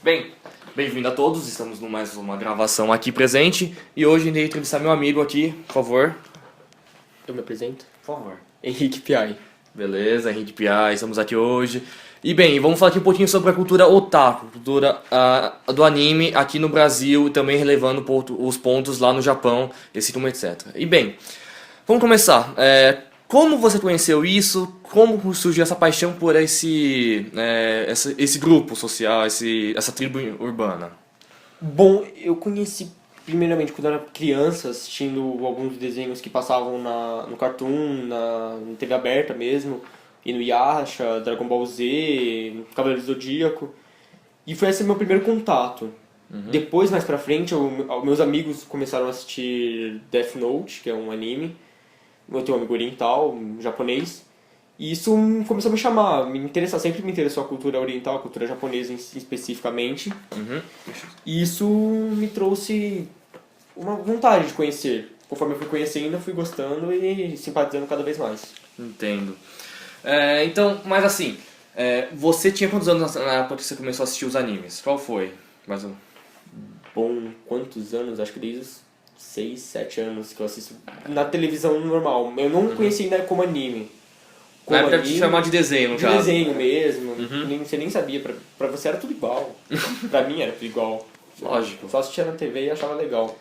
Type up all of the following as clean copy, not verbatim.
Bem, bem-vindo a todos, estamos em mais uma gravação aqui presente e hoje irei entrevistar meu amigo aqui, por favor. Eu me apresento? Por favor. Henrique Piai. Beleza, Henrique Piai, estamos aqui hoje. E bem, vamos falar aqui um pouquinho sobre a cultura otaku, cultura do anime aqui no Brasil e também relevando os pontos lá no Japão, etc. E bem, vamos começar. Como você conheceu isso? Como surgiu essa paixão por esse grupo social, essa tribo urbana? Bom, eu conheci primeiramente quando eu era criança, assistindo alguns desenhos que passavam no Cartoon, na TV aberta mesmo, e no Yasha, Dragon Ball Z, Cavaleiro do Zodíaco. E foi esse meu primeiro contato. Depois, mais pra frente, meus amigos começaram a assistir Death Note, que é um anime. Eu tenho um amigo oriental, um japonês. E isso começou a me chamar, me interessar. Sempre me interessou a cultura oriental, a cultura japonesa especificamente. E isso me trouxe uma vontade de conhecer. Conforme eu fui conhecendo, eu fui gostando e simpatizando cada vez mais. Entendo. Então, mas assim, você tinha quantos anos na época que você começou a assistir os animes? Qual foi? Mais um. Bom, quantos anos? Acho que desde os 6, 7 anos que eu assisto na televisão normal. Eu não conhecia ainda como anime. Na época de chamar de desenho, no de caso. desenho mesmo. Você nem sabia. Pra você era tudo igual. Pra mim era tudo igual. Lógico. Só assistia na TV e achava legal.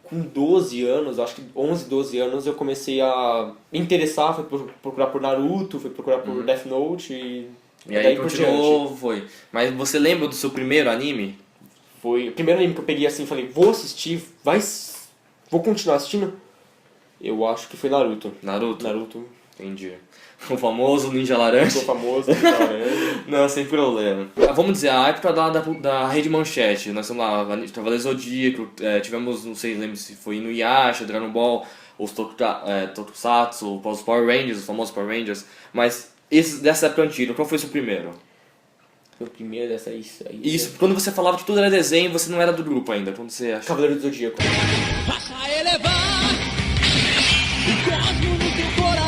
Com 12 anos, acho que 11, 12 anos, eu comecei a me interessar. Fui procurar por Naruto, fui procurar por Death Note e aí continuou, foi. Mas você lembra do seu primeiro anime? Foi o primeiro anime que eu peguei assim e falei, vou assistir, vou continuar assistindo. Eu acho que foi Naruto. Naruto. Entendi. O famoso Ninja Laranja. O famoso Ninja Laranja. Não, sem problema. Vamos dizer, a época da Rede Manchete. Nós estamos lá, Cavaleiro Zodíaco, tivemos, não sei, lembro se foi no Yasha, Dragon Ball, os Tokusatsu, os Power Rangers, os famosos Power Rangers. Mas dessa época antiga, qual foi o seu primeiro? Foi o primeiro dessa aí. Isso, quando você falava que tudo era desenho, você não era do grupo ainda. Quando você acha? Cavaleiro do Zodíaco. Faça elevar o cosmo no teu coração.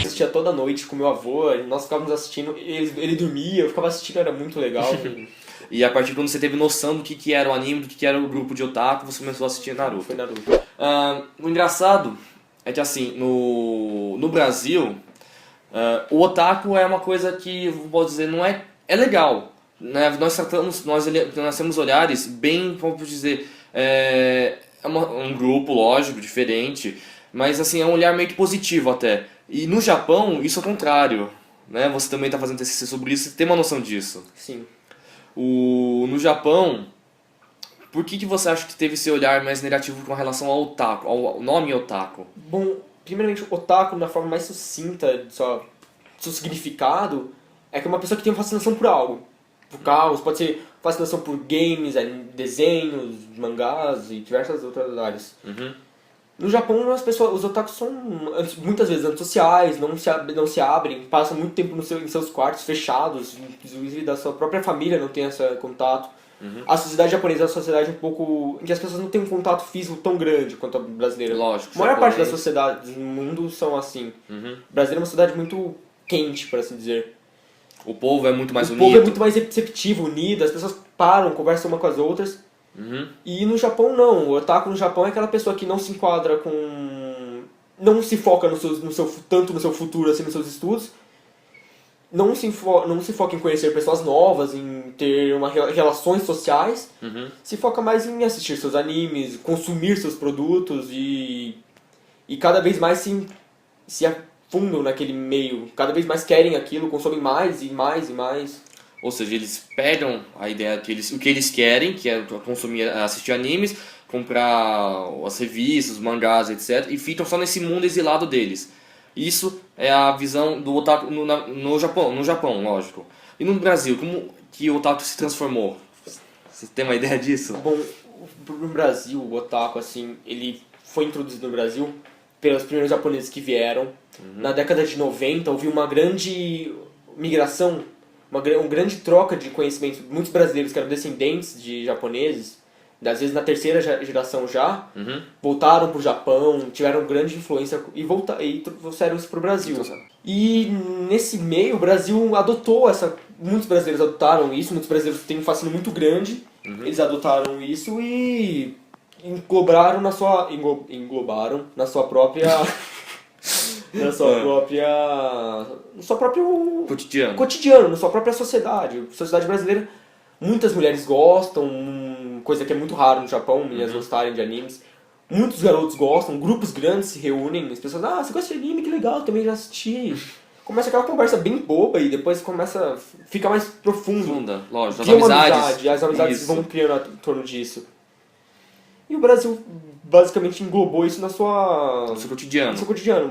Assistia toda noite com meu avô, nós ficávamos assistindo, ele dormia, eu ficava assistindo, era muito legal. E a partir de quando você teve noção do que era o anime, do que era o grupo de otaku, você começou a assistir Naruto. Foi Naruto. O engraçado é que assim, no Brasil, o otaku é uma coisa que, vou dizer, não é legal. Né? Nós temos olhares bem, como posso dizer, um grupo, lógico, diferente, mas assim, é um olhar meio que positivo até. E no Japão, isso é o contrário. Né? Você também está fazendo TCC sobre isso, você tem uma noção disso. Sim. No Japão, por que você acha que teve esse olhar mais negativo com relação ao otaku, ao nome otaku? Bom, primeiramente, o otaku, na forma mais sucinta do seu significado, é que é uma pessoa que tem uma fascinação por algo. Por caos, pode ser fascinação por games, desenhos, mangás e diversas outras áreas. No Japão, os otakus são muitas vezes antissociais, não se abrem, passam muito tempo em seus quartos fechados, inclusive da sua própria família não tem esse contato. A sociedade japonesa é uma sociedade um pouco em que as pessoas não têm um contato físico tão grande quanto a brasileira. Lógico. A maior parte das sociedades no mundo são assim. O Brasil é uma sociedade muito quente, por assim dizer. O povo é muito mais unido. O povo é muito mais receptivo, unido, as pessoas param, conversam uma com as outras. E no Japão não, o otaku no Japão é aquela pessoa que não se enquadra com... não se foca tanto no seu futuro, assim, nos seus estudos, não se foca em conhecer pessoas novas, em ter relações sociais, se foca mais em assistir seus animes, consumir seus produtos e cada vez mais se afundam naquele meio, cada vez mais querem aquilo, consomem mais e mais e mais. Ou seja, eles pegam a ideia o que eles querem, que é consumir, assistir animes, comprar as revistas, os mangás, etc. E ficam só nesse mundo exilado deles. Isso é a visão do otaku no Japão, lógico. E no Brasil, como que o otaku se transformou? Você tem uma ideia disso? Bom, no Brasil, o otaku, assim, ele foi introduzido no Brasil pelos primeiros japoneses que vieram. Na década de 90, houve uma grande migração, uma grande troca de conhecimento. Muitos brasileiros que eram descendentes de japoneses, às vezes na terceira geração já, voltaram para o Japão, tiveram grande influência e trouxeram isso para o Brasil. E nesse meio o Brasil adotou muitos brasileiros adotaram isso, muitos brasileiros têm um fascínio muito grande, eles adotaram isso e englobaram na sua própria no seu próprio cotidiano, na sua própria sociedade. Sociedade brasileira, muitas mulheres gostam, coisa que é muito raro no Japão, meninas gostarem de animes. Muitos garotos gostam, grupos grandes se reúnem, as pessoas, você gosta de anime, que legal, também já assisti. Começa aquela conversa bem boba e depois fica mais profunda. Lógico, as amizades vão criando em torno disso. E o Brasil basicamente englobou isso no seu cotidiano.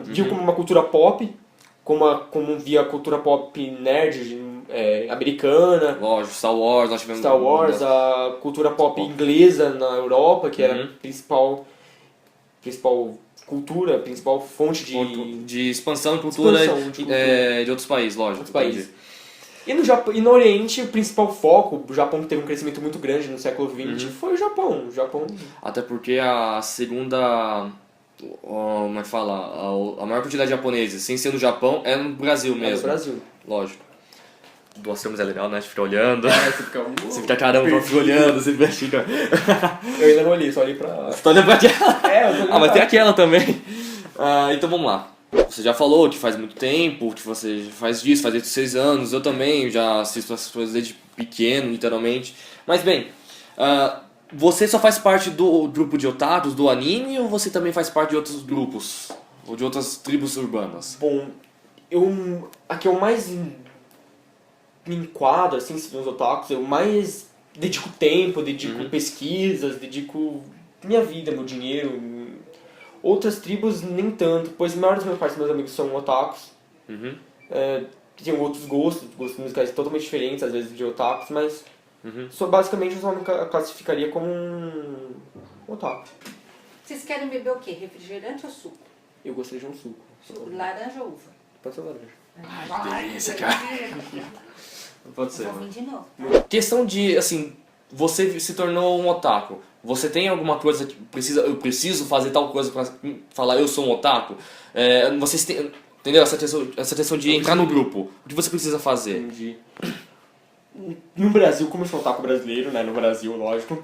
Viu como uma cultura pop, como via a cultura pop nerd americana. Lógico, Star Wars, nós tivemos... Star Wars, a cultura pop inglesa na Europa, que era a principal cultura, principal fonte de expansão de cultura, de outros países, lógico. E no Oriente, o principal foco, o Japão que teve um crescimento muito grande no século XX, foi o Japão. Até porque a segunda... Como é que fala? A maior quantidade de japoneses, sem ser no Japão, é no Brasil mesmo. No Brasil. Lógico. Duas termos é legal, né? Você fica olhando. Você fica caramba, fica olhando, você fica... Eu ainda não olhei, só olhei pra... Você tá olhando pra aquela? Eu tô olhando mas tem aquela também. Então vamos lá. Você já falou que faz muito tempo, que você faz disso, faz desde 6 anos. Eu também já assisto essas coisas desde pequeno, literalmente. Mas bem, você só faz parte do grupo de otakus, do anime, ou você também faz parte de outros grupos? Ou de outras tribos urbanas? Bom, aqui eu mais me enquadro, assim, nos otakus, eu mais dedico tempo, dedico pesquisas, dedico minha vida, meu dinheiro. Outras tribos nem tanto, pois a maioria dos meus amigos são otakus. Tem outros gostos musicais totalmente diferentes, às vezes, de otakus, mas basicamente eu só me classificaria como um otaku. Vocês querem beber o quê? Refrigerante ou suco? Eu gostaria de um suco. Laranja ou uva? Pode ser laranja. Ai, delícia, cara. Pode ser. Vou vir de novo. Questão de, assim, você se tornou um otaku. Você tem alguma coisa que eu preciso fazer tal coisa pra falar eu sou um otaku? Vocês têm, entendeu? Essa questão de entrar no grupo. O que você precisa fazer? Entendi. No Brasil, como eu sou otaku brasileiro, né? No Brasil, lógico.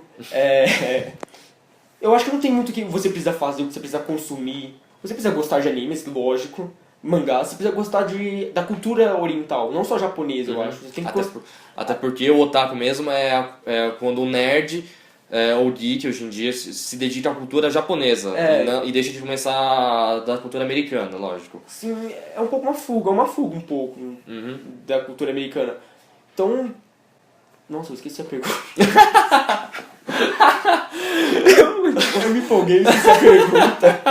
Eu acho que não tem muito o que você precisa fazer, o que você precisa consumir. Você precisa gostar de animes, lógico. Mangá, você precisa gostar da cultura oriental, não só japonesa, eu acho. Você tem que até porque o otaku mesmo é quando o nerd... ou geek hoje em dia se dedica à cultura japonesa e deixa de começar da cultura americana, lógico. Sim, é um pouco uma fuga um pouco da cultura americana. Então, nossa, eu esqueci a pergunta. eu me empolguei, esqueci a pergunta.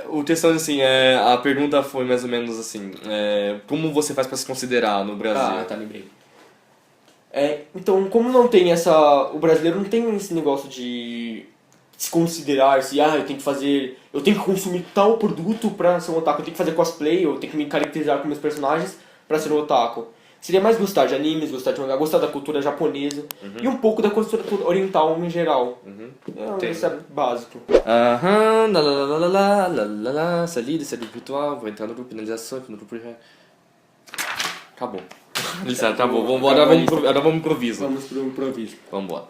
O questão assim, a pergunta foi mais ou menos assim, como você faz pra se considerar no Brasil? Tá, lembrei. Então, como não tem o brasileiro não tem esse negócio de se considerar, eu tenho que consumir tal produto pra ser um otaku, eu tenho que fazer cosplay, eu tenho que me caracterizar com meus personagens pra ser um otaku. Seria mais gostar de animes, gostar de mangá, gostar da cultura japonesa e um pouco da cultura oriental em geral. Isso é básico. Saída virtual, vou entrar no grupo, finalização, no grupo de... Acabou. Acabou. Agora vamos improviso. Vamos pro improviso. Vamos embora.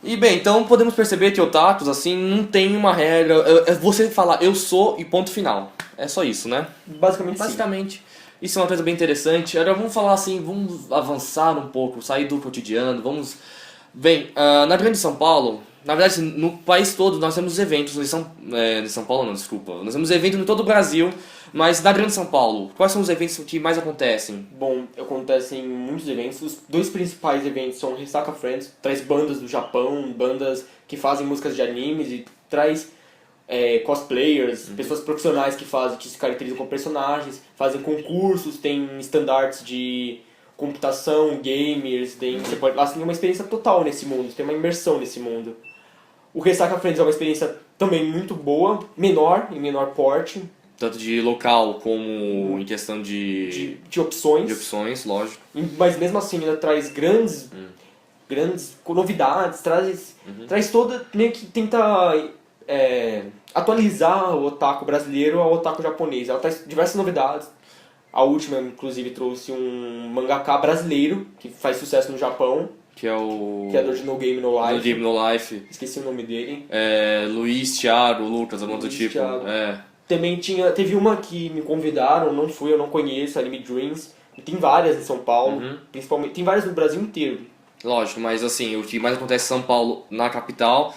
E bem, então podemos perceber que otakus, assim, não tem uma regra. É você falar eu sou e ponto final. É só isso, né? Basicamente. Isso é uma coisa bem interessante. Agora vamos falar assim, vamos avançar um pouco, sair do cotidiano, vamos... Bem, na Grande São Paulo, na verdade no país todo nós temos eventos, de São Paulo não, desculpa. Nós temos eventos em todo o Brasil, mas na Grande São Paulo, quais são os eventos que mais acontecem? Bom, acontecem muitos eventos. Os 2 principais eventos são o Ressaca Friends, traz bandas do Japão, bandas que fazem músicas de animes e traz... cosplayers, pessoas profissionais que se caracterizam como personagens, fazem concursos, tem estandartes de computação, gamers, você pode ter uma experiência total nesse mundo, tem uma imersão nesse mundo. O Ressaca Friends é uma experiência também muito boa, em menor porte. Tanto de local como em questão de opções. De opções, lógico. Mas mesmo assim ainda traz grandes novidades, traz toda, meio que tenta... atualizar o otaku brasileiro ao otaku japonês. Ela traz diversas novidades. A última, inclusive, trouxe um mangaka brasileiro, que faz sucesso no Japão, Que é o... criador de No Game No No Life. Game No Life. Esqueci o nome dele. Luiz, Thiago, Lucas, algum outro Luiz, tipo. Thiago. É. Também teve uma que me convidaram, não fui, eu não conheço, Anime Dreams. E tem várias em São Paulo, principalmente, tem várias no Brasil inteiro. Lógico, mas assim, o que mais acontece em São Paulo, na capital,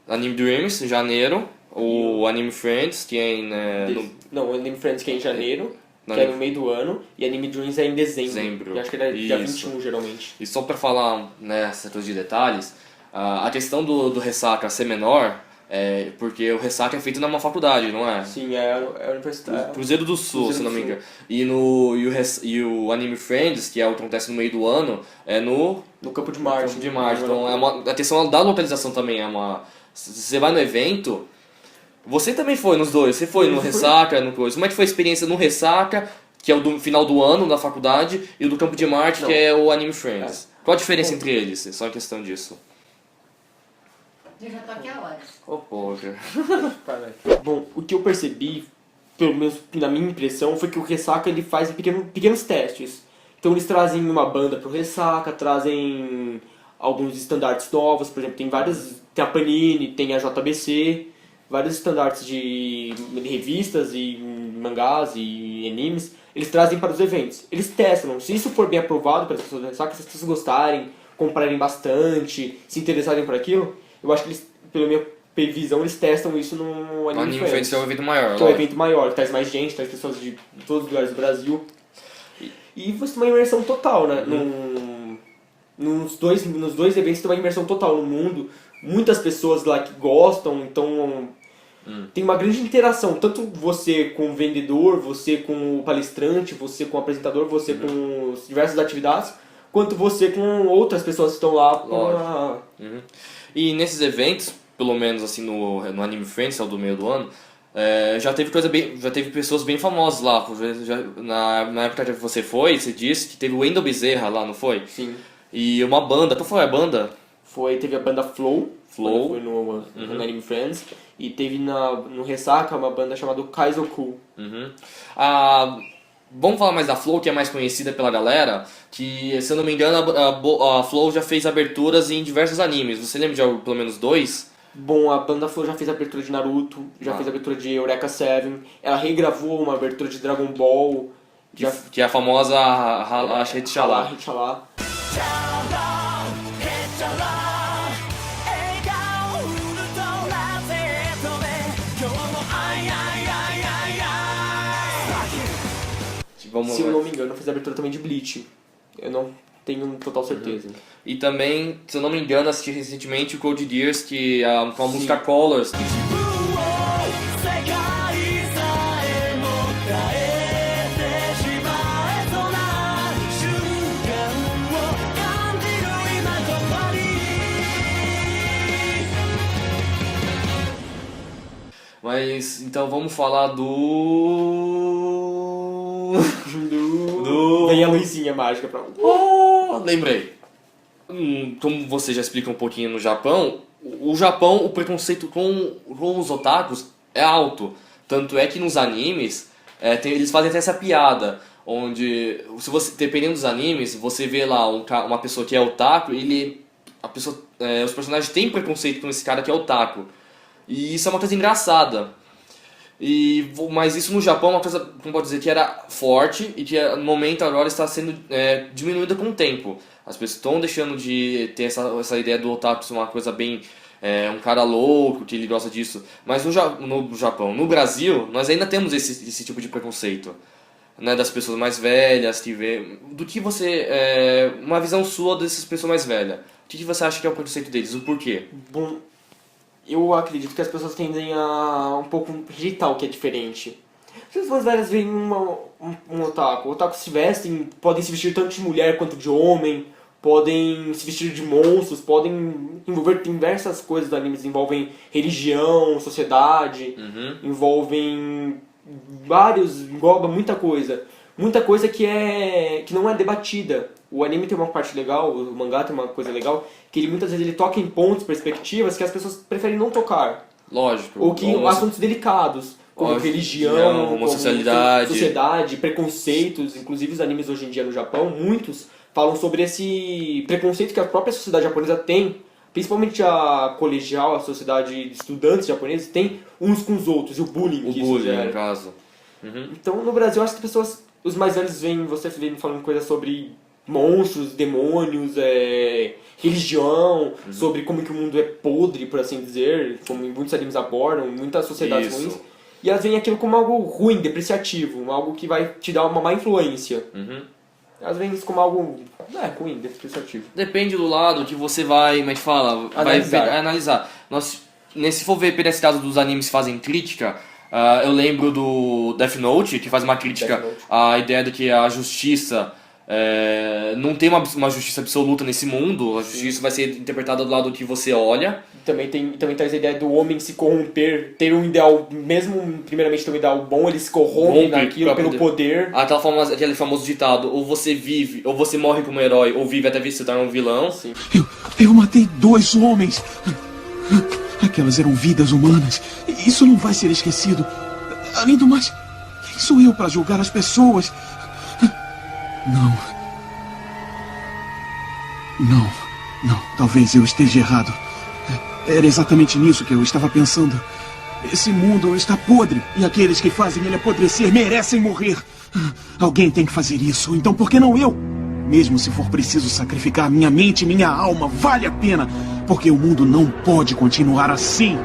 Anime Dreams, em janeiro, o Anime Friends, que é Não, o Anime Friends que é em janeiro, Não, que é no meio do ano, e Anime Dreams é em dezembro. Dezembro. E acho que é dia Isso. 21, geralmente. E só pra falar, né, certos de detalhes, a questão do Ressaca ser menor, porque o Ressaca é feito numa faculdade, não é? Sim, é a universidade. Cruzeiro do Sul, Cruzeiro se não do me Sul. engano. E o Anime Friends, que é o que acontece no meio do ano, é no No Campo de Marte. Campo de Marte. Então, a questão da localização também é uma... Se você vai no evento... Você também foi nos dois. Você foi no Ressaca, no coisa. Como é que foi a experiência no Ressaca, que é o do final do ano, da faculdade, e o do Campo de Marte, que é o Anime Friends? Qual a diferença entre eles? É só uma questão disso. Eu já tô aqui há horas. Oh, poxa. Bom, o que eu percebi, pelo menos na minha impressão, foi que o Ressaca ele faz pequenos testes. Então eles trazem uma banda pro Ressaca, trazem alguns estandartes novos, por exemplo, tem a Panini, tem a JBC, vários estandartes de revistas e mangás e animes, eles trazem para os eventos. Eles testam, se isso for bem aprovado para as pessoas do Ressaca, se as pessoas gostarem, comprarem bastante, se interessarem por aquilo, eu acho que eles, pela minha visão, eles testam isso no O Anime Anime Friends. Friends é um evento maior. Que é um lógico. evento maior, que traz mais gente, traz pessoas de todos os lugares do Brasil. E você tem uma imersão total, né? Nos dois eventos tem uma imersão total no mundo. Muitas pessoas lá que gostam, então tem uma grande interação. Tanto você com o vendedor, você com o palestrante, você com o apresentador, você com as diversas atividades, quanto você com outras pessoas que estão lá pra... E nesses eventos, pelo menos assim no Anime Friends, que é o do meio do ano, já teve pessoas bem famosas lá. Na época que você foi, você disse que teve o Wendel Bezerra lá, não foi? Sim. E uma banda, qual foi a banda? Teve a banda Flow, Flow. Foi no Anime Friends, e teve no Ressaca uma banda chamada Kaizoku. Vamos falar mais da Flow, que é mais conhecida pela galera, que, se eu não me engano, a Flow já fez aberturas em diversos animes. Você lembra de pelo menos 2? Bom, a banda Flow já fez a abertura de Naruto, já fez a abertura de Eureka 7, ela regravou uma abertura de Dragon Ball, Que é a famosa Hit Chala. Hichala. Vamos Se eu ver. não me engano, fez a abertura também de Bleach. Eu não tenho total certeza. E também, se eu não me engano, assisti recentemente o Code Geass, que com a música Colors. Mas, então vamos falar do... Vem a luzinha mágica pra... Lembrei. Como você já explica um pouquinho no Japão, o Japão, o preconceito com os otakus é alto. Tanto é que nos animes, eles fazem até essa piada, onde, se você, dependendo dos animes, você vê lá uma pessoa que é otaku, os personagens têm preconceito com esse cara que é otaku. E isso é uma coisa engraçada. Mas isso no Japão é uma coisa, como pode dizer, que era forte e que no momento agora está sendo diminuída com o tempo. As pessoas estão deixando de ter essa ideia do otaku ser uma coisa bem... um cara louco, que ele gosta disso. Mas no Japão, no Brasil, nós ainda temos esse tipo de preconceito. Né, das pessoas mais velhas, do que você... uma visão sua dessas pessoas mais velhas. O que você acha que é o preconceito deles? O porquê? Bom, eu acredito que as pessoas tendem a um pouco rejeitar o que é diferente. As pessoas velhas veem um otaku. Otakus se vestem, podem se vestir tanto de mulher quanto de homem, podem se vestir de monstros, podem envolver diversas coisas do anime. Envolvem religião, sociedade, envolvem engloba muita coisa. Muita coisa que não é debatida. O anime tem uma parte legal, o mangá tem uma coisa legal, que ele muitas vezes ele toca em pontos, perspectivas que as pessoas preferem não tocar. Lógico. Ou que assuntos delicados, como religião, homossexualidade, sociedade, preconceitos. Inclusive os animes hoje em dia no Japão, muitos falam sobre esse preconceito que a própria sociedade japonesa tem, principalmente a colegial, a sociedade de estudantes japoneses, tem uns com os outros, e o bullying o que bullying, isso gera. no caso. Então, no Brasil, acho que as pessoas, os mais velhos veem você falando coisas sobre monstros, demônios, religião, sobre como que o mundo é podre, por assim dizer, como muitos animes abordam, muitas sociedades ruins. E elas veem aquilo como algo ruim, depreciativo, algo que vai te dar uma má influência. Elas veem isso como algo ruim, depreciativo. Depende do lado que você vai, como é que fala? Analisar. Vai analisar. Se for ver esse caso dos animes que fazem crítica, eu lembro do Death Note, que faz uma crítica à ideia de que a justiça não tem uma justiça absoluta nesse mundo. A justiça vai ser interpretada do lado que você olha. Também traz a ideia do homem se corromper, ter um ideal, mesmo primeiramente ter um ideal bom, ele se corrompe naquilo pelo poder. Aquele famoso ditado, ou você vive, ou você morre como herói, ou vive até se tornar um vilão. Sim. Eu matei 2 homens. Aquelas eram vidas humanas. Isso não vai ser esquecido. Além do mais, quem sou eu para julgar as pessoas? Não, talvez eu esteja errado. Era exatamente nisso que eu estava pensando. Esse mundo está podre e aqueles que fazem ele apodrecer merecem morrer. Alguém tem que fazer isso, então por que não eu? Mesmo se for preciso sacrificar minha mente e minha alma, vale a pena, porque o mundo não pode continuar assim.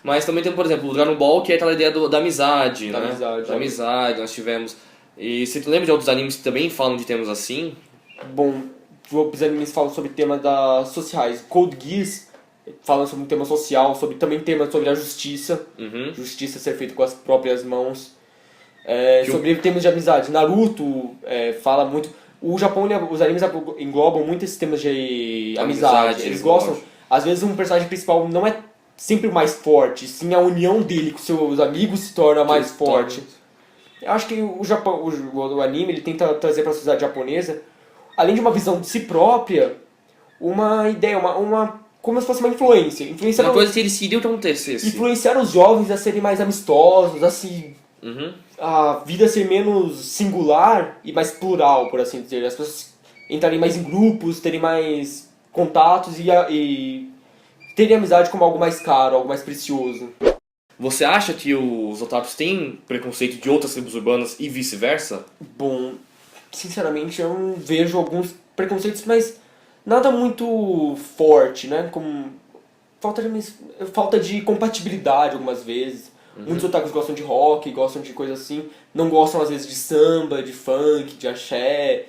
Mas também tem, por exemplo, o Dragon Ball, que é aquela ideia da amizade, Da né? amizade, Da amizade, nós tivemos. E você lembra de outros animes que também falam de temas assim? Bom, os animes falam sobre temas sociais. Code Geass fala sobre um tema social, também temas sobre a justiça. Justiça ser feita com as próprias mãos. Sobre temas de amizade. Naruto fala muito... O Japão, os animes englobam muito esses temas de amizade. Eles gostam... Às vezes um personagem principal não é sempre o mais forte, sim a união dele com seus amigos se torna mais forte. Eu acho que o Japão, o anime, ele tenta trazer para a sociedade japonesa, além de uma visão de si própria, uma ideia, como se fosse uma influência. Uma coisa que eles queriam que acontecesse. Influenciar os jovens a serem mais amistosos, a vida ser menos singular e mais plural, por assim dizer. As pessoas entrarem mais em grupos, terem mais contatos e terem amizade como algo mais caro, algo mais precioso. Você acha que os otakus têm preconceito de outras tribos urbanas e vice-versa? Bom, sinceramente eu não vejo alguns preconceitos, mas nada muito forte, né? Como falta de compatibilidade algumas vezes. Muitos otakus gostam de rock, gostam de coisa assim, não gostam às vezes de samba, de funk, de axé.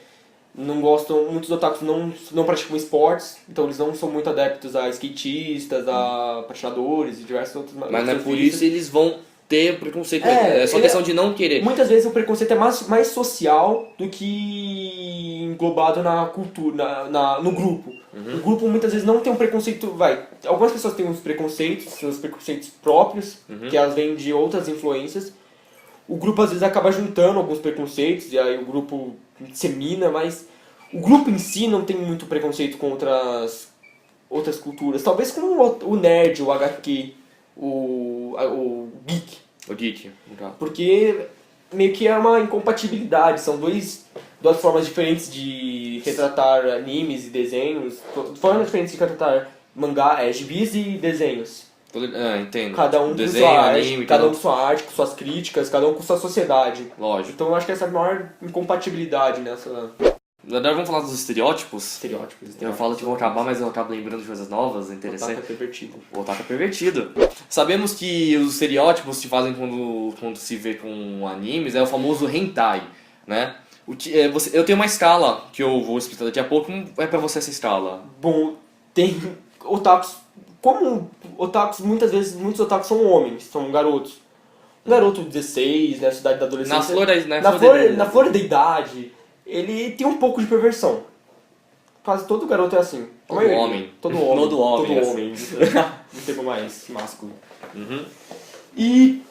Não gostam, muitos otakus não praticam esportes, então eles não são muito adeptos a skatistas, a patinadores e diversos outros. Mas não é por isso eles vão ter preconceito. É só questão de não querer. Muitas vezes o preconceito é mais social do que englobado na cultura, no grupo. O grupo muitas vezes não tem um preconceito. Algumas pessoas têm uns preconceitos, seus preconceitos próprios, que elas vêm de outras influências. O grupo às vezes acaba juntando alguns preconceitos, e aí o grupo dissemina, mas o grupo em si não tem muito preconceito com outras culturas. Talvez com o nerd, o HQ, o geek. O geek, no caso. Porque meio que é uma incompatibilidade, são duas formas diferentes de retratar animes e desenhos, formas diferentes de retratar mangá, gibis e desenhos. Entendo. Cada um desenho, com sua arte, anime, cada um com sua arte, com suas críticas, cada um com sua sociedade. Lógico. Então eu acho que essa é a maior incompatibilidade nessa... Agora vamos falar dos estereótipos. Estereótipos. Eu falo que vão acabar, mas eu acabo lembrando de coisas novas, interessante. O otaku é pervertido. O otaku é pervertido. Sabemos que os estereótipos que fazem quando se vê com animes é o famoso hentai, né? Eu tenho uma escala que eu vou explicar daqui a pouco. Como é pra você essa escala? Bom, tem otakus... Como otakus, muitos otakus são homens, são garotos. Um garoto de 16, né, cidade da adolescência... Na flor da idade, ele tem um pouco de perversão. Quase todo garoto é assim. Todo homem. Todo homem. Não tem mais másculo. E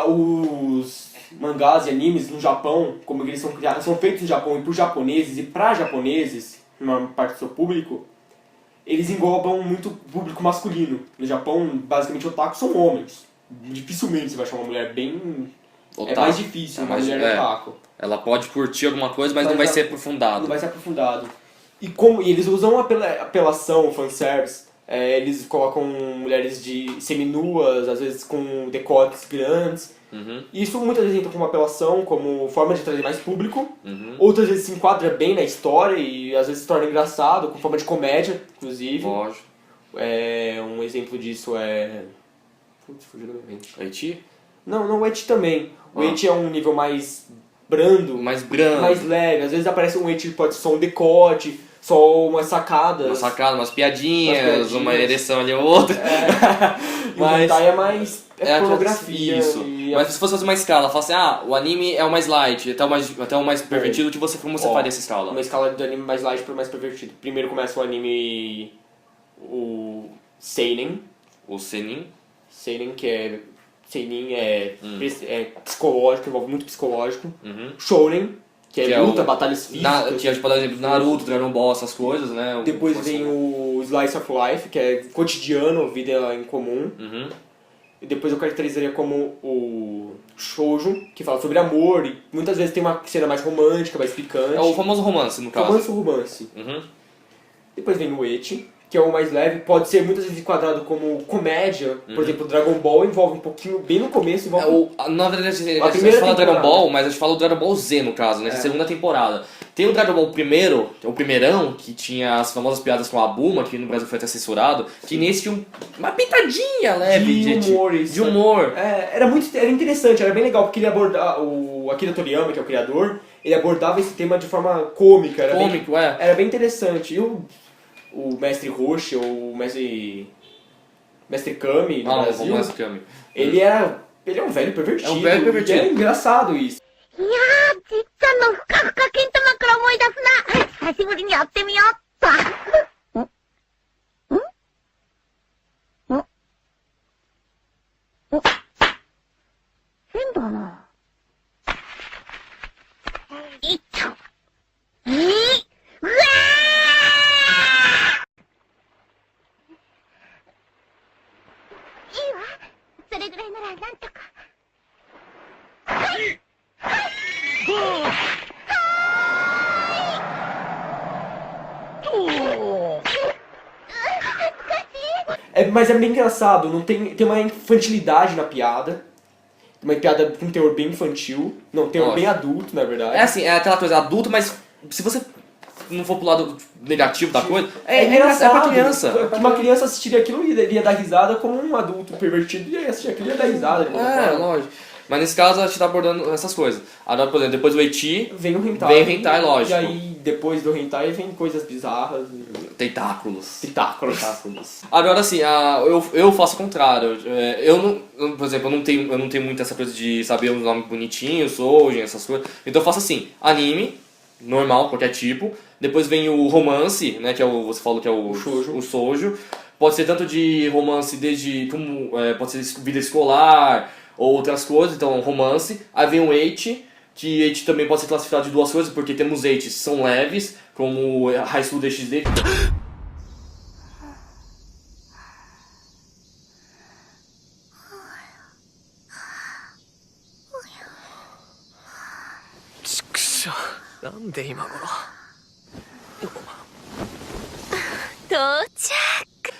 os mangás e animes no Japão, como eles são feitos no Japão e por japoneses e pra japoneses, uma parte do seu público, eles englobam muito público masculino. No Japão, basicamente, otaku são homens. Dificilmente você vai achar uma mulher bem... É Otaku. mais difícil, uma mulher otaku. Ela pode curtir alguma coisa, mas não vai ser aprofundado. Não vai ser aprofundado. E eles usam apelação, fanservice. Eles colocam mulheres seminuas, às vezes com decotes grandes. Isso muitas vezes entra como apelação, como forma de trazer mais público. Outras vezes se enquadra bem na história e às vezes se torna engraçado, com forma de comédia, inclusive. Lógico. Um exemplo disso é... Putz, fugiu da minha mente. Haiti? Não, o eti também. O eti é um nível mais brando, Mais branco. mais leve. Às vezes aparece um eti que pode ser só um decote, só umas sacadas. Uma sacada, umas piadinhas, Umas piadinhas. uma ereção ali ou outra. E o hentai é mais... É aquela- pornografia. Isso. E Mas se fosse fazer uma escala, fala assim, o anime é o mais light, até o mais pervertido, como você faria essa escala? Uma escala de anime mais light para o mais pervertido. Primeiro começa o anime... O seinen. O senin? Seinen, que é... Seinen é psicológico, envolve muito psicológico. Shounen, que é luta, batalhas físicas. Que é, tipo, por exemplo, Naruto, Dragon Ball, essas coisas, né? Depois vem o Slice of Life, que é cotidiano, vida em comum. E depois eu caracterizaria como o shoujo, que fala sobre amor e muitas vezes tem uma cena mais romântica, mais picante. É o famoso romance, no caso. Romance. Uhum. Depois vem o ecchi, que é o mais leve, pode ser muitas vezes enquadrado como comédia. Por exemplo, Dragon Ball envolve um pouquinho, bem no começo, envolve... Na verdade, a gente primeira fala Dragon temporada. Ball, mas a gente fala o Dragon Ball Z, no caso, né? Segunda temporada. Tem o Dragon Ball primeiro, o primeirão, que tinha as famosas piadas com a Bulma, que no Brasil foi até censurado, que nesse tinha uma pitadinha leve de humor. Isso. de humor. Era interessante, era bem legal, porque ele abordava, o Akira Toriyama, que é o criador, ele abordava esse tema de forma cômica. Era bem interessante. E o Mestre Roshi, ou o Mestre Kami no Brasil, o Mestre Kami. ele é um velho pervertido. É um velho pervertido. E é engraçado isso. いやー、じっちゃんのふかふか金玉から思い出すな。久しぶりにやってみようっと。変だな。いっと。うわーいいわ。それぐらいならなんとか。Mas é bem engraçado, não tem uma infantilidade na piada. Uma piada com teor bem infantil. Não, teor bem adulto, na verdade. É assim, é aquela coisa adulta, mas se você não for pro lado negativo da coisa, É engraçado, é pra criança. Uma criança assistiria aquilo e iria dar risada, como um adulto pervertido ia assistir aquilo e ia dar risada. Lógico. Mas nesse caso a gente tá abordando essas coisas. Agora, por exemplo, depois do ecchi, Vem o hentai. Lógico. E aí, depois do hentai, vem coisas bizarras. Tentáculos. Tentáculos. Agora assim, eu faço o contrário. Por exemplo, eu não tenho muito essa coisa de saber os nomes bonitinhos, Soujin, essas coisas. Então eu faço assim, anime, normal, qualquer tipo. Depois vem o romance, né, que é você falou que é o shoujo. Pode ser tanto de romance pode ser vida escolar ou outras coisas, então romance. Aí vem o ecchi, que ecchi também pode ser classificado de duas coisas, porque temos echis que são leves, como o High School DxD.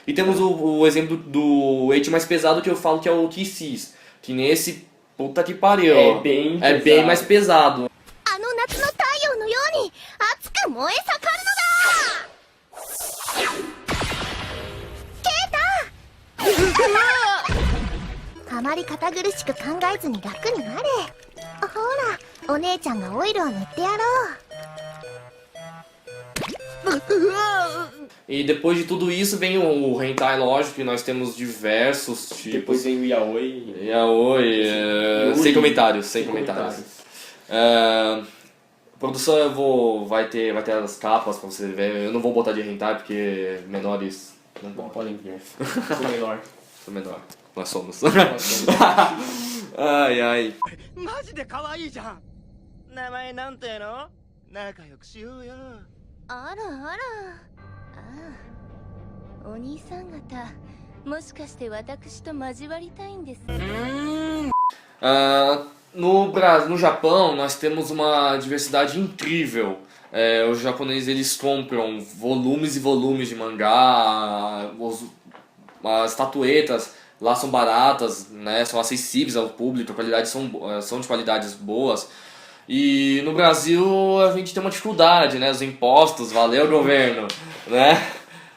E temos o exemplo do ecchi mais pesado, que eu falo que é o Kisses, que nesse, puta que pariu, é bem mais pesado. あの夏の太陽のように熱く燃え盛るのだ。ケータ。あまり堅苦しく考えずに楽になれ。ほら、お姉ちゃんがオイルを塗ってやろう。 E depois de tudo isso vem o hentai, lógico, que nós temos diversos tipos. Depois vem o yaoi. Sem comentários. Produção vai ter as capas pra você ver. Eu não vou botar de hentai porque menores não Bom, podem ver. Sou menor. Nós somos. Ai. マジで可愛いじゃん。名前なんていうの？仲良くしようよ。あらあら。お兄さん方もしかして私と交わりたいんです No Japão, nós temos uma diversidade incrível. Os japoneses eles compram volumes e volumes de mangá, as estatuetas lá são baratas, né, são acessíveis ao público, a qualidade são de qualidades boas. E no Brasil a gente tem uma dificuldade, né, os impostos, valeu governo, né?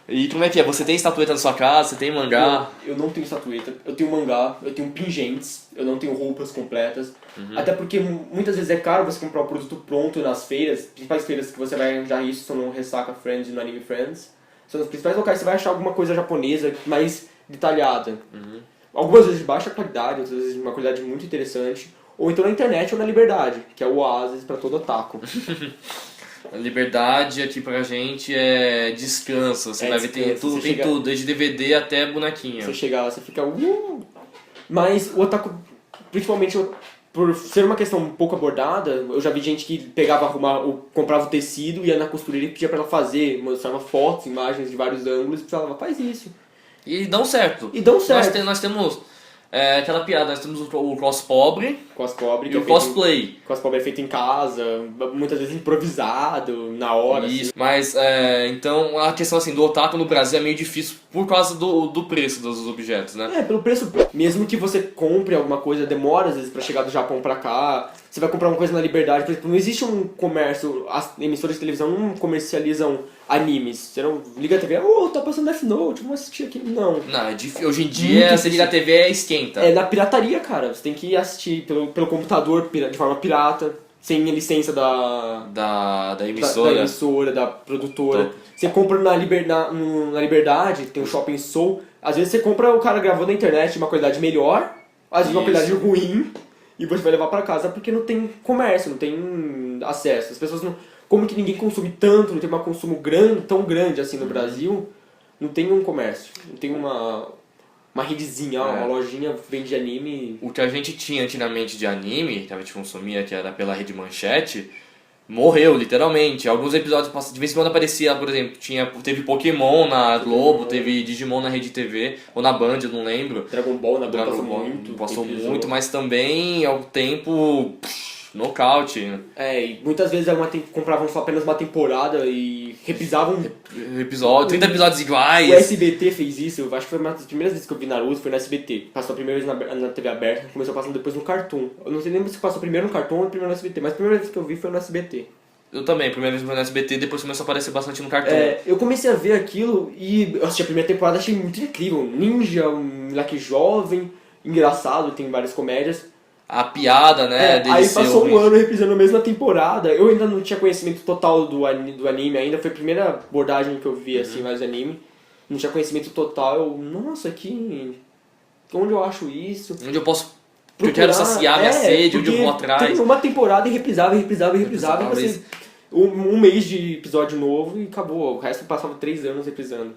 E como é que é? Você tem estatueta na sua casa? Você tem mangá? Eu não tenho estatueta, eu tenho mangá, eu tenho pingentes, eu não tenho roupas completas. Até porque muitas vezes é caro você comprar o produto pronto nas feiras. As principais feiras que você vai arranjar isso são no Ressaca Friends e no Anime Friends. São os principais locais que você vai achar alguma coisa japonesa mais detalhada. Algumas vezes de baixa qualidade, outras vezes de uma qualidade muito interessante. Ou então na internet ou na Liberdade, que é o oásis para todo otaku. A liberdade aqui pra gente é descanso. Você vai ver, tem descanso. tudo, Você tem chega- tudo, desde DVD até bonequinho. Você chega lá, você fica... Mas o otaku, principalmente por ser uma questão um pouco abordada, eu já vi gente que pegava, comprava o tecido, ia na costureira e pedia pra ela fazer, mostrava fotos, imagens de vários ângulos e falava, faz isso. E dão certo. E dão certo. Nós temos aquela piada, nós temos o cross pobre Cospobre, e o cosplay. Cospobre é feito em casa, muitas vezes improvisado, na hora. Isso. Mas, então, a questão assim, do otaku no Brasil é meio difícil por causa do preço dos objetos, né? Pelo preço, mesmo que você compre alguma coisa, demora às vezes pra chegar do Japão pra cá. Você vai comprar uma coisa na Liberdade, por exemplo, não existe um comércio, as emissoras de televisão não comercializam animes. Você não liga a TV, tá passando Death Note, vamos assistir aqui. Não. Não, é difícil. Hoje em dia, você liga a TV esquenta. É na pirataria, cara. Você tem que assistir pelo computador, de forma pirata, sem a licença Da da emissora. emissora, da produtora. Então. Você compra na Liberdade, tem um Shopping Soul. Às vezes você compra o cara gravando na internet de uma qualidade melhor, às vezes uma Isso. qualidade ruim, e você vai levar pra casa porque não tem comércio, não tem acesso. As pessoas não... Como que ninguém consome tanto, não tem um consumo tão grande assim no Brasil, não tem um comércio, não tem uma redezinha, uma lojinha vende anime. O que a gente tinha antigamente de anime, que a gente consumia, que era pela Rede Manchete, morreu, literalmente. Alguns episódios, de vez em quando aparecia, por exemplo, teve Pokémon na Globo, teve Digimon na Rede TV, ou na Band, eu não lembro. Dragon Ball na Band Dragon passou Ball muito. passou episódio. muito, mas também ao tempo, nocaute. E muitas vezes compravam só apenas uma temporada e reprisavam. 30 episódios O iguais. SBT fez isso, eu acho que foi uma das primeiras vezes que eu vi Naruto, foi no SBT. Passou a primeira vez na TV aberta, começou passando depois no Cartoon. Eu não sei nem se passou primeiro no Cartoon ou primeiro no SBT, mas a primeira vez que eu vi foi no SBT. Eu também, primeira vez no SBT, depois começou a aparecer bastante no Cartoon. Eu comecei a ver aquilo e eu assisti a primeira temporada, achei muito incrível. Ninja, um moleque jovem, engraçado, tem várias comédias. A piada, né? dele Aí ser passou um bicho. ano reprisando a mesma temporada. Eu ainda não tinha conhecimento total do anime ainda. Foi a primeira abordagem que eu vi assim, mais anime. Não tinha conhecimento total. Nossa, onde eu acho isso? Onde eu posso... Porque eu quero saciar minha sede, onde eu vou atrás. Tem uma temporada e reprisava. E você, um mês de episódio novo e acabou. O resto passava 3 anos reprisando.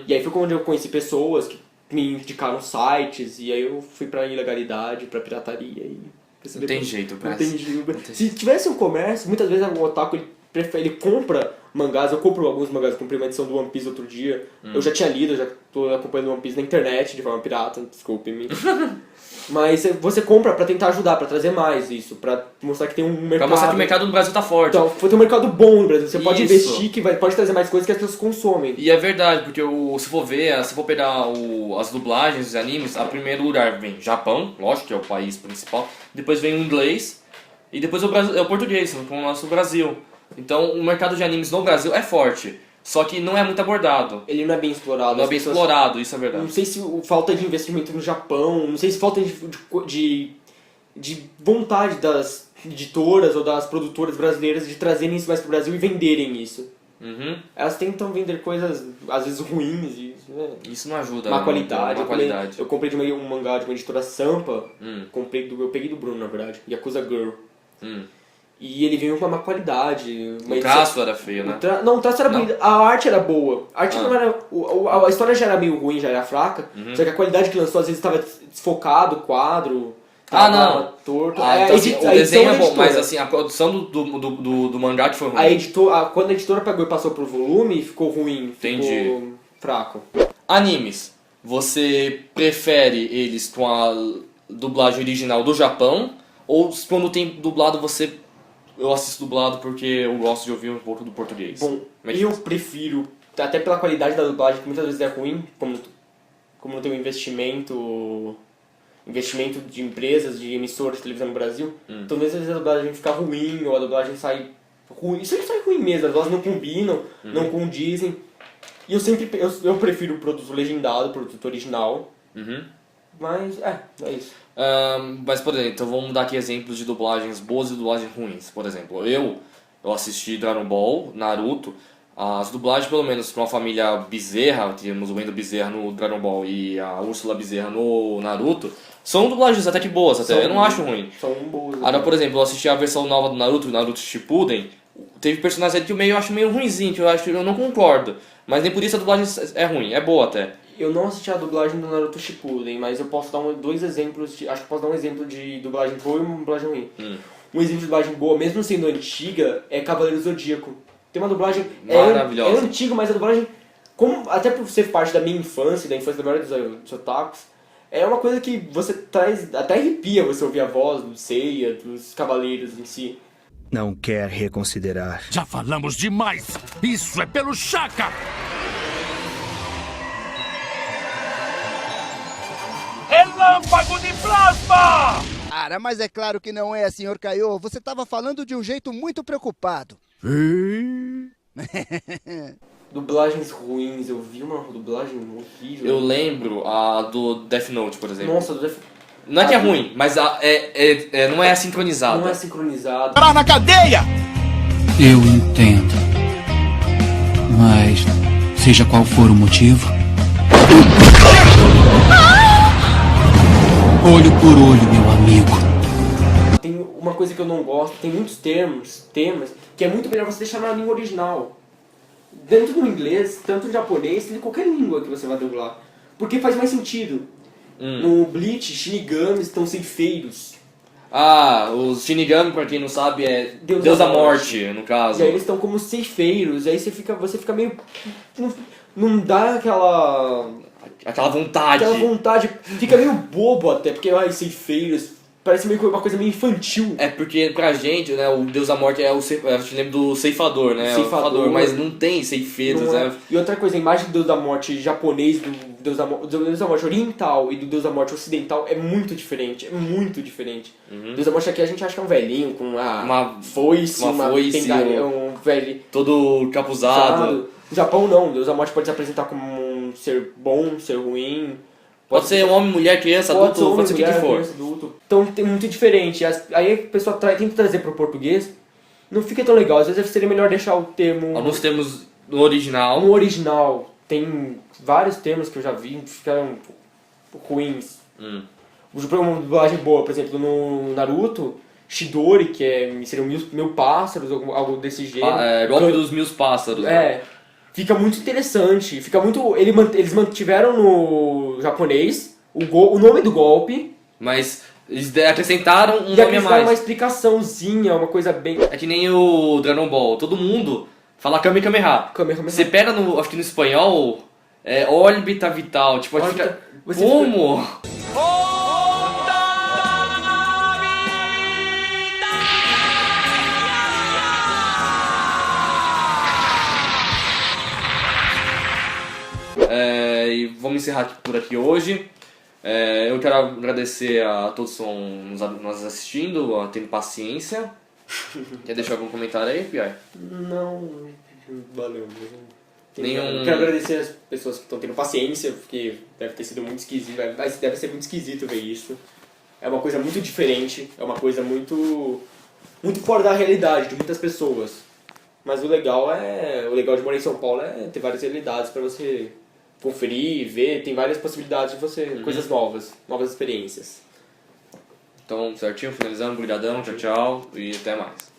E aí foi quando eu conheci pessoas que me indicaram sites, e aí eu fui pra ilegalidade, pra pirataria e... Não tem jeito, Não tem jeito. Se tivesse um comércio, muitas vezes o otaku ele compra mangás, eu compro alguns mangás, comprei uma edição do One Piece outro dia, eu já tinha lido, eu já tô acompanhando One Piece na internet de forma pirata, desculpe-me. Mas você compra pra tentar ajudar, pra trazer mais isso, pra mostrar que tem um mercado. Pra mostrar que o mercado no Brasil tá forte. Então, foi ter um mercado bom no Brasil, você pode Isso. investir, que pode trazer mais coisas que as pessoas consomem. E é verdade, porque se for pegar as dublagens dos animes, a primeiro lugar vem Japão, lógico que é o país principal, depois vem o inglês, e depois o português, com o nosso Brasil. Então o mercado de animes no Brasil é forte, só que não é muito abordado. Ele não é bem explorado. Não é as bem pessoas- explorado, isso é verdade. Não sei se falta de investimento no Japão, não sei se falta de vontade das editoras ou das produtoras brasileiras de trazerem isso mais pro Brasil e venderem isso. Elas tentam vender coisas, às vezes, ruins e... Isso não ajuda. Má né? qualidade. Má qualidade. Eu comprei um mangá de uma editora Sampa, eu peguei do Bruno, na verdade, Yakuza Girl. E ele veio com uma má qualidade. O traço era feio, né? Não, o traço era bonito, a arte era boa. A arte não era. A história já era meio ruim, já era fraca. Só que a qualidade que lançou às vezes estava desfocado, o quadro. Tava torto. Então, assim, o desenho é bom, mas editora. assim, a produção do mangá que foi ruim. Quando a editora pegou e passou pro volume, ficou ruim. Entendi. Ficou fraco. Animes, você prefere eles com a dublagem original do Japão? Ou quando tem dublado eu assisto dublado porque eu gosto de ouvir um pouco do português? Bom, Como é que eu faz? prefiro, até pela qualidade da dublagem, que muitas vezes é ruim, como não tem um investimento de empresas, de emissoras de televisão no Brasil, então às vezes a dublagem fica ruim, ou a dublagem sai ruim. Isso aí sai ruim mesmo, as vozes não combinam, não condizem. E eu prefiro o produto legendado, o produto original. Mas, é isso. Mas, por exemplo, então vamos dar aqui exemplos de dublagens boas e dublagens ruins. Por exemplo, eu assisti Dragon Ball, Naruto. As dublagens, pelo menos para uma família Bezerra, temos o Wendel Bezerra no Dragon Ball e a Úrsula Bezerra no Naruto, são dublagens até que boas, eu não acho ruim. São boas. Agora, por exemplo, eu assisti a versão nova do Naruto Shippuden, teve personagens ali que eu acho meio ruimzinho, que eu não concordo. Mas nem por isso a dublagem é ruim, é boa até. Eu não assisti a dublagem do Naruto Shippuden, mas eu posso dar dois exemplos, acho que posso dar um exemplo de dublagem boa e uma dublagem ruim. Um exemplo de dublagem boa, mesmo sendo antiga, é Cavaleiro Zodíaco. Tem uma dublagem maravilhosa. É antiga, mas a dublagem, até por ser parte da minha infância, da infância da maioria dos otakus, é uma coisa que você traz, até arrepia você ouvir a voz do Seiya, dos cavaleiros em si. Não quer reconsiderar. Já falamos demais! Isso é pelo Shaka! Relâmpago de plasma! Cara, mas é claro que não é, Sr. Kaiô. Você estava falando de um jeito muito preocupado. Dublagens ruins, eu vi uma dublagem horrível. Eu lembro a do Death Note, por exemplo. Nossa, do Death Não é que é ruim, mas não é sincronizada. Não é sincronizado. Parar na cadeia! Eu entendo. Mas, seja qual for o motivo... Olho por olho, meu amigo. Tem uma coisa que eu não gosto, tem muitos temas, que é muito melhor você deixar na língua original. Tanto no inglês, tanto no japonês, tanto em qualquer língua que você vai dublar. Porque faz mais sentido. No Bleach, Shinigamis estão ceifeiros. Os Shinigami, pra quem não sabe, é Deus da Morte, no caso. E aí eles estão como ceifeiros, aí você fica meio... Não dá aquela vontade, fica meio bobo até, porque ceifeiros, parece meio uma coisa meio infantil. É porque pra gente, né, o Deus da Morte a gente lembra do ceifador, né? Ceifador, mas não tem ceifeiros, né? E outra coisa, a imagem do Deus da Morte japonês, do Deus da Morte oriental e do Deus da Morte ocidental é muito diferente, Deus da Morte aqui a gente acha que é um velhinho com uma foice, um velho todo capuzado. No Japão não, Deus da Morte pode se apresentar como um ser bom, um ser ruim. Pode ser homem, mulher, criança, adulto, pode ser o que for. Então tem muito diferente. Aí a pessoa tenta trazer pro português, não fica tão legal. Às vezes seria melhor deixar o termo... Alguns termos no original. No original. Tem vários termos que eu já vi que ficaram ruins. Uma dublagem boa, por exemplo, no Naruto... Shidori, que seriam mil pássaros, algo desse gênero. Golpe dos mil pássaros. Fica muito interessante. Eles mantiveram no japonês o nome do golpe. Mas eles acrescentaram um nome a mais. Uma explicaçãozinha, uma coisa bem... É que nem o Dragon Ball. Todo mundo fala Kame Kameha. Você pega acho que no espanhol, órbita vital. Tipo, fica... Como? E vamos encerrar por aqui hoje. Eu quero agradecer a todos que estão nos assistindo, tendo paciência. Quer deixar algum comentário aí, Piai? Não, valeu. Nenhum... Quero agradecer as pessoas que estão tendo paciência, porque deve ter sido muito esquisito, deve ser muito esquisito ver isso. É uma coisa muito diferente, é uma coisa muito fora da realidade de muitas pessoas. Mas o legal de morar em São Paulo é ter várias realidades para você conferir, ver, tem várias possibilidades de você, coisas novas experiências. Então, certinho, finalizando, brigadão, tchau, tchau e até mais.